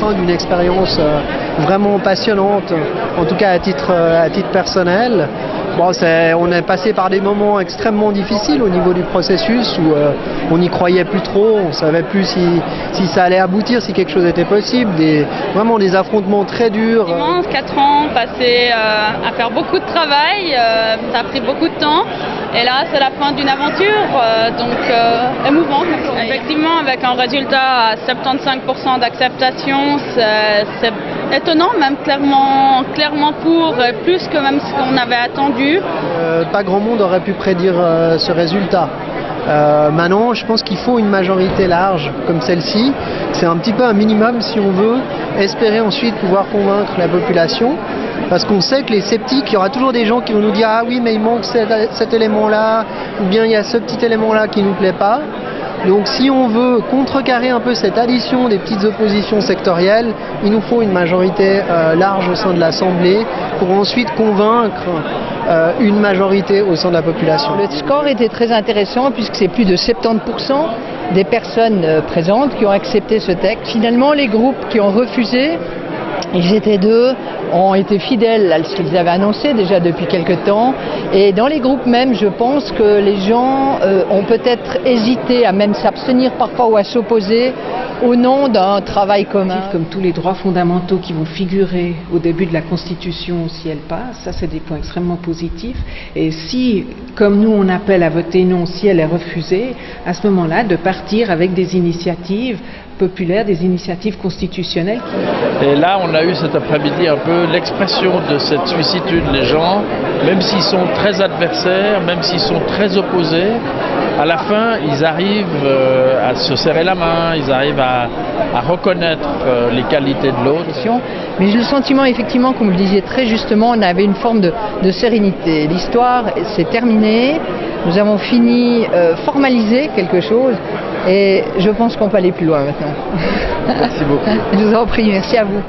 fin d'une expérience vraiment passionnante, en tout cas à titre personnel. Bon, on est passé par des moments extrêmement difficiles au niveau du processus où on n'y croyait plus trop, on ne savait plus si ça allait aboutir, si quelque chose était possible, vraiment des affrontements très durs. 4 ans passés à faire beaucoup de travail, ça a pris beaucoup de temps et là c'est la fin d'une aventure, donc émouvant. Effectivement, avec un résultat à 75% d'acceptation, c'est étonnant, même clairement pour plus que même ce qu'on avait attendu. Pas grand monde aurait pu prédire ce résultat. Maintenant, je pense qu'il faut une majorité large comme celle-ci. C'est un petit peu un minimum si on veut espérer ensuite pouvoir convaincre la population. Parce qu'on sait que les sceptiques, il y aura toujours des gens qui vont nous dire « Ah oui, mais il manque cet élément-là » ou bien « Il y a ce petit élément-là qui ne nous plaît pas ». Donc si on veut contrecarrer un peu cette addition des petites oppositions sectorielles, il nous faut une majorité large au sein de l'Assemblée pour ensuite convaincre une majorité au sein de la population. Le score était très intéressant puisque c'est plus de 70% des personnes présentes qui ont accepté ce texte. Finalement, les groupes qui ont refusé, ils étaient 2, ont été fidèles à ce qu'ils avaient annoncé déjà depuis quelque temps. Et dans les groupes même, je pense que les gens ont peut-être hésité à même s'abstenir parfois ou à s'opposer au nom d'un travail commun. Comme tous les droits fondamentaux qui vont figurer au début de la Constitution si elle passe, ça c'est des points extrêmement positifs. Et si, comme nous on appelle à voter non si elle est refusée, à ce moment-là de partir avec des initiatives populaires, des initiatives constitutionnelles. Et là, on a eu cet après-midi un peu l'expression de cette suicitude. Les gens, même s'ils sont très adversaires, même s'ils sont très opposés, à la fin, ils arrivent à se serrer la main, ils arrivent à reconnaître les qualités de l'autre. Mais j'ai le sentiment, effectivement, comme vous le disiez très justement, on avait une forme de sérénité. L'histoire s'est terminée, nous avons fini, formalisé quelque chose, et je pense qu'on peut aller plus loin maintenant. Merci beaucoup. Je vous en prie, merci à vous.